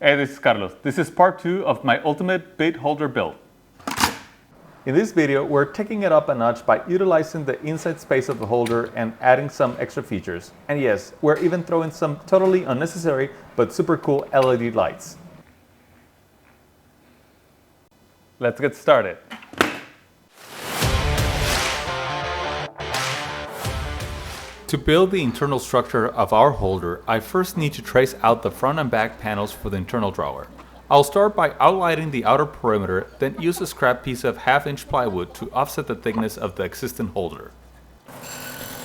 Hey, this is Carlos. This is part 2 of my ultimate bit holder build. In this video, we're taking it up a notch by utilizing the inside space of the holder and adding some extra features. And yes, we're even throwing some totally unnecessary but super cool LED lights. Let's get started. To build the internal structure of our holder, I first need to trace out the front and back panels for the internal drawer. I'll start by outlining the outer perimeter, then use a scrap piece of 1/2-inch plywood to offset the thickness of the existing holder.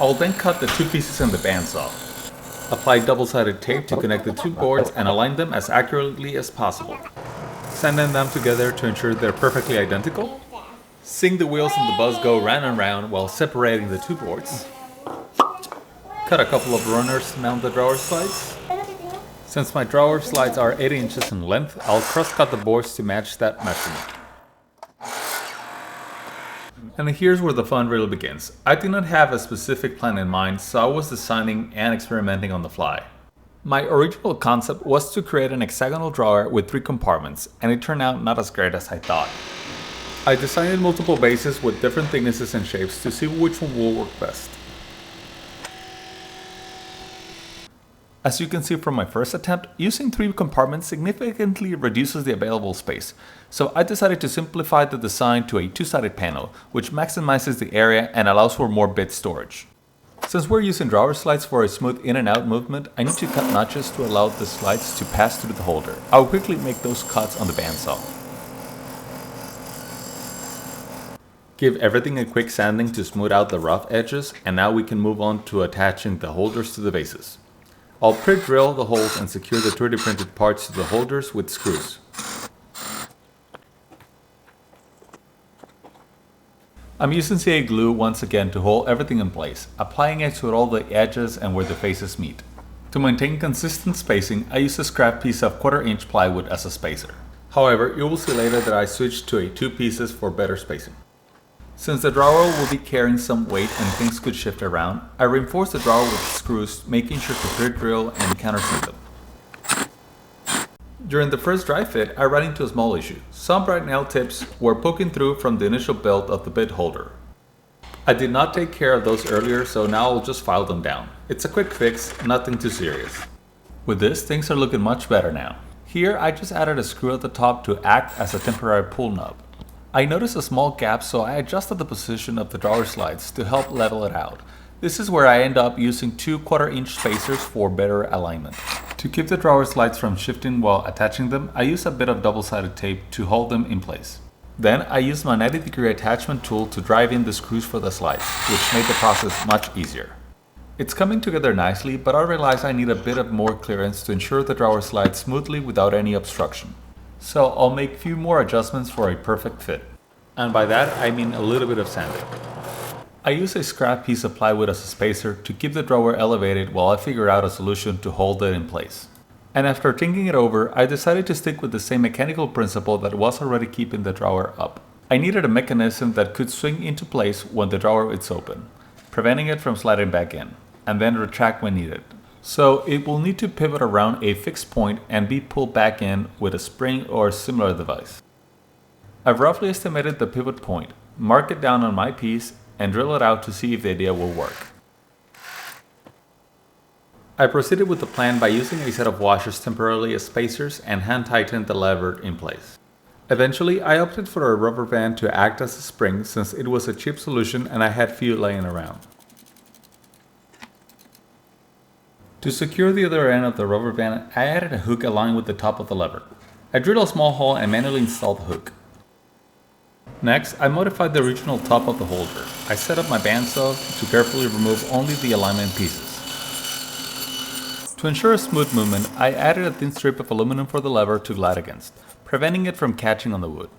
I'll then cut the two pieces in the bandsaw. Apply double-sided tape to connect the two boards and align them as accurately as possible. Sanding them together to ensure they're perfectly identical. Seeing the wheels and the buzz go round and round while separating the two boards. Cut a couple of runners to mount the drawer slides. Since my drawer slides are 8 inches in length, I'll cross-cut the boards to match that measurement. And here's where the fun really begins. I did not have a specific plan in mind, so I was designing and experimenting on the fly. My original concept was to create an hexagonal drawer with 3 compartments, and it turned out not as great as I thought. I designed multiple bases with different thicknesses and shapes to see which one will work best. As you can see from my first attempt, using 3 compartments significantly reduces the available space, so I decided to simplify the design to a 2-sided panel, which maximizes the area and allows for more bit storage. Since we're using drawer slides for a smooth in and out movement, I need to cut notches to allow the slides to pass through the holder. I'll quickly make those cuts on the bandsaw. Give everything a quick sanding to smooth out the rough edges, and now we can move on to attaching the holders to the bases. I'll pre-drill the holes and secure the 3D printed parts to the holders with screws. I'm using CA glue once again to hold everything in place, applying it to all the edges and where the faces meet. To maintain consistent spacing, I use a scrap piece of 1/4-inch plywood as a spacer. However, you will see later that I switched to 2 pieces for better spacing. Since the drawer will be carrying some weight and things could shift around, I reinforce the drawer with screws, making sure to pre-drill and countersink them. During the first dry fit, I ran into a small issue. Some bright nail tips were poking through from the initial build of the bit holder. I did not take care of those earlier, so now I'll just file them down. It's a quick fix, nothing too serious. With this, things are looking much better now. Here, I just added a screw at the top to act as a temporary pull knob. I noticed a small gap, so I adjusted the position of the drawer slides to help level it out. This is where I end up using 2 1/4-inch spacers for better alignment. To keep the drawer slides from shifting while attaching them, I use a bit of double-sided tape to hold them in place. Then I used my 90-degree attachment tool to drive in the screws for the slides, which made the process much easier. It's coming together nicely, but I realize I need a bit of more clearance to ensure the drawer slides smoothly without any obstruction. So I'll make a few more adjustments for a perfect fit. And by that, I mean a little bit of sanding. I use a scrap piece of plywood as a spacer to keep the drawer elevated while I figure out a solution to hold it in place. And after thinking it over, I decided to stick with the same mechanical principle that was already keeping the drawer up. I needed a mechanism that could swing into place when the drawer is open, preventing it from sliding back in, and then retract when needed. So it will need to pivot around a fixed point and be pulled back in with a spring or similar device. I've roughly estimated the pivot point, mark it down on my piece, and drill it out to see if the idea will work. I proceeded with the plan by using a set of washers temporarily as spacers and hand tightened the lever in place. Eventually, I opted for a rubber band to act as a spring since it was a cheap solution and I had few laying around. To secure the other end of the rubber band, I added a hook aligned with the top of the lever. I drilled a small hole and manually installed the hook. Next, I modified the original top of the holder. I set up my bandsaw to carefully remove only the alignment pieces. To ensure a smooth movement, I added a thin strip of aluminum for the lever to glide against, preventing it from catching on the wood.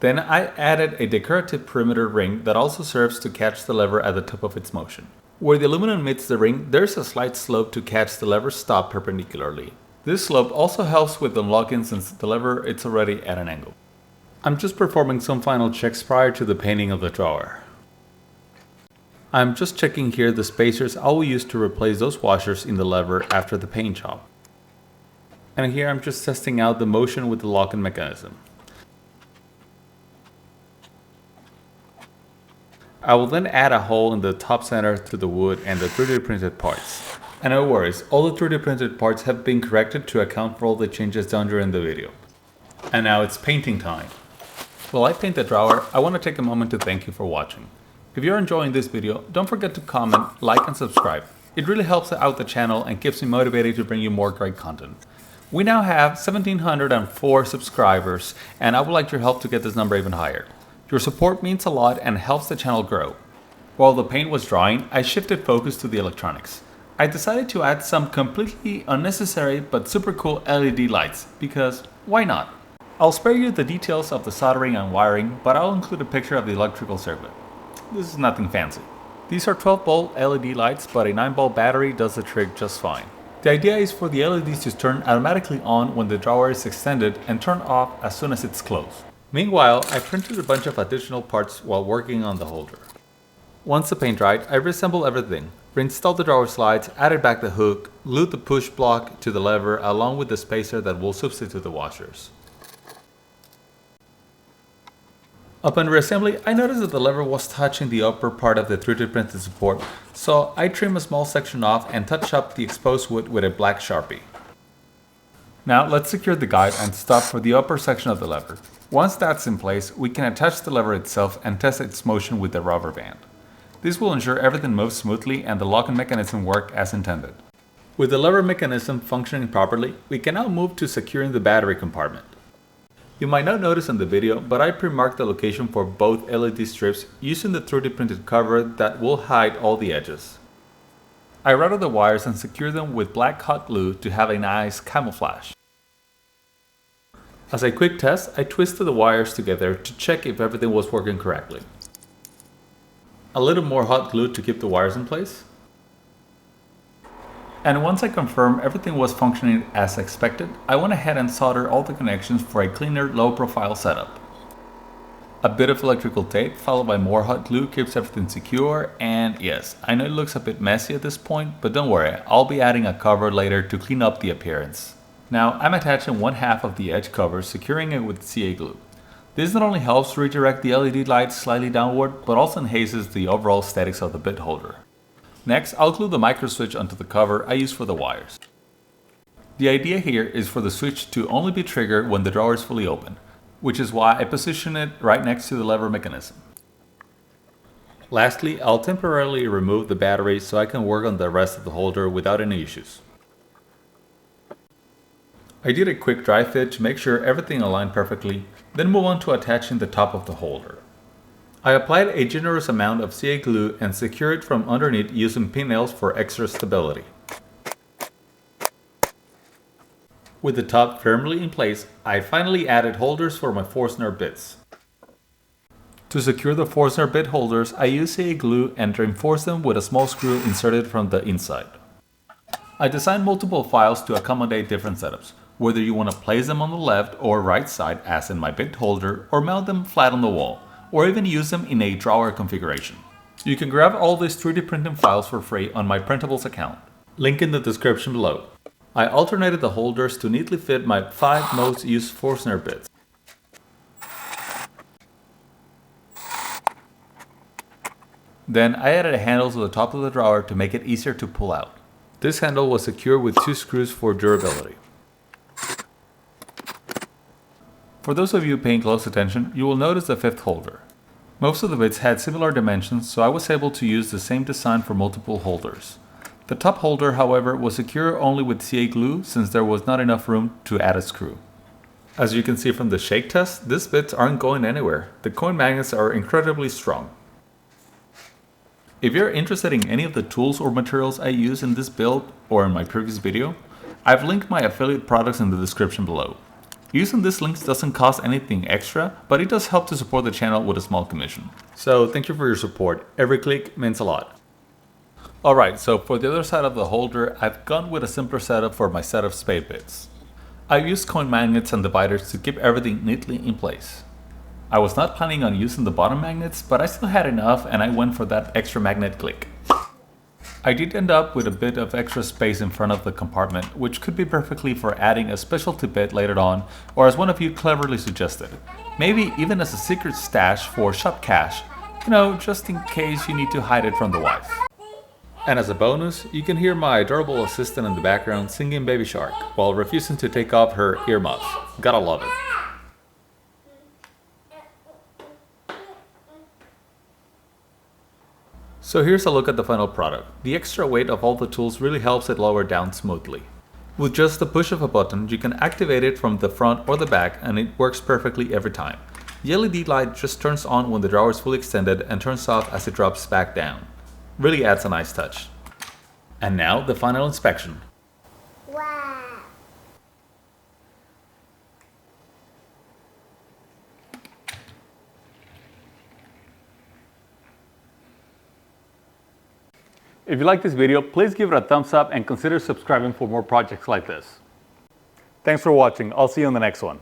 Then I added a decorative perimeter ring that also serves to catch the lever at the top of its motion. Where the aluminum meets the ring, there's a slight slope to catch the lever's stop perpendicularly. This slope also helps with unlocking since the lever is already at an angle. I'm just performing some final checks prior to the painting of the drawer. I'm just checking here the spacers I will use to replace those washers in the lever after the paint job. And here I'm just testing out the motion with the locking mechanism. I will then add a hole in the top center to the wood and the 3D printed parts. And no worries, all the 3D printed parts have been corrected to account for all the changes done during the video. And now it's painting time. While I paint the drawer, I want to take a moment to thank you for watching. If you're enjoying this video, don't forget to comment, like and subscribe. It really helps out the channel and keeps me motivated to bring you more great content. We now have 1,704 subscribers, and I would like your help to get this number even higher. Your support means a lot and helps the channel grow. While the paint was drying, I shifted focus to the electronics. I decided to add some completely unnecessary but super cool LED lights, because why not? I'll spare you the details of the soldering and wiring, but I'll include a picture of the electrical circuit. This is nothing fancy. These are 12-volt LED lights, but a 9-volt battery does the trick just fine. The idea is for the LEDs to turn automatically on when the drawer is extended and turn off as soon as it's closed. Meanwhile, I printed a bunch of additional parts while working on the holder. Once the paint dried, I reassembled everything, reinstalled the drawer slides, added back the hook, glued the push block to the lever along with the spacer that will substitute the washers. Upon reassembly, I noticed that the lever was touching the upper part of the 3D printed support, so I trimmed a small section off and touched up the exposed wood with a black Sharpie. Now let's secure the guide and stop for the upper section of the lever. Once that's in place, we can attach the lever itself and test its motion with the rubber band. This will ensure everything moves smoothly and the locking mechanism works as intended. With the lever mechanism functioning properly, we can now move to securing the battery compartment. You might not notice in the video, but I pre-marked the location for both LED strips using the 3D printed cover that will hide all the edges. I routed the wires and secured them with black hot glue to have a nice camouflage. As a quick test, I twisted the wires together to check if everything was working correctly. A little more hot glue to keep the wires in place. And once I confirmed everything was functioning as expected, I went ahead and soldered all the connections for a cleaner, low-profile setup. A bit of electrical tape followed by more hot glue keeps everything secure, and yes, I know it looks a bit messy at this point, but don't worry, I'll be adding a cover later to clean up the appearance. Now I'm attaching one half of the edge cover, securing it with CA glue. This not only helps redirect the LED lights slightly downward, but also enhances the overall aesthetics of the bit holder. Next, I'll glue the micro switch onto the cover I use for the wires. The idea here is for the switch to only be triggered when the drawer is fully open, which is why I position it right next to the lever mechanism. Lastly, I'll temporarily remove the battery so I can work on the rest of the holder without any issues. I did a quick dry fit to make sure everything aligned perfectly, then move on to attaching the top of the holder. I applied a generous amount of CA glue and secured it from underneath using pin nails for extra stability. With the top firmly in place, I finally added holders for my Forstner bits. To secure the Forstner bit holders, I used CA glue and reinforced them with a small screw inserted from the inside. I designed multiple files to accommodate different setups, whether you want to place them on the left or right side as in my bit holder, or mount them flat on the wall, or even use them in a drawer configuration. You can grab all these 3D printing files for free on my printables account, link in the description below. I alternated the holders to neatly fit my 5 most used Forstner bits. Then I added a handle to the top of the drawer to make it easier to pull out. This handle was secured with 2 screws for durability. For those of you paying close attention, you will notice the 5th holder. Most of the bits had similar dimensions, so I was able to use the same design for multiple holders. The top holder, however, was secure only with CA glue since there was not enough room to add a screw. As you can see from the shake test, these bits aren't going anywhere. The coin magnets are incredibly strong. If you're interested in any of the tools or materials I use in this build or in my previous video, I've linked my affiliate products in the description below. Using these links doesn't cost anything extra, but it does help to support the channel with a small commission. So thank you for your support. Every click means a lot. Alright, so for the other side of the holder, I've gone with a simpler setup for my set of spade bits. I've used coin magnets and dividers to keep everything neatly in place. I was not planning on using the bottom magnets, but I still had enough and I went for that extra magnet click. I did end up with a bit of extra space in front of the compartment, which could be perfectly for adding a specialty bit later on, or as one of you cleverly suggested, maybe even as a secret stash for shop cash, just in case you need to hide it from the wife. And as a bonus, you can hear my adorable assistant in the background singing Baby Shark while refusing to take off her earmuffs. Gotta love it. So here's a look at the final product. The extra weight of all the tools really helps it lower down smoothly. With just the push of a button, you can activate it from the front or the back and it works perfectly every time. The LED light just turns on when the drawer is fully extended and turns off as it drops back down. Really adds a nice touch. And now the final inspection. Wow. If you like this video, please give it a thumbs up and consider subscribing for more projects like this. Thanks for watching. I'll see you in the next one.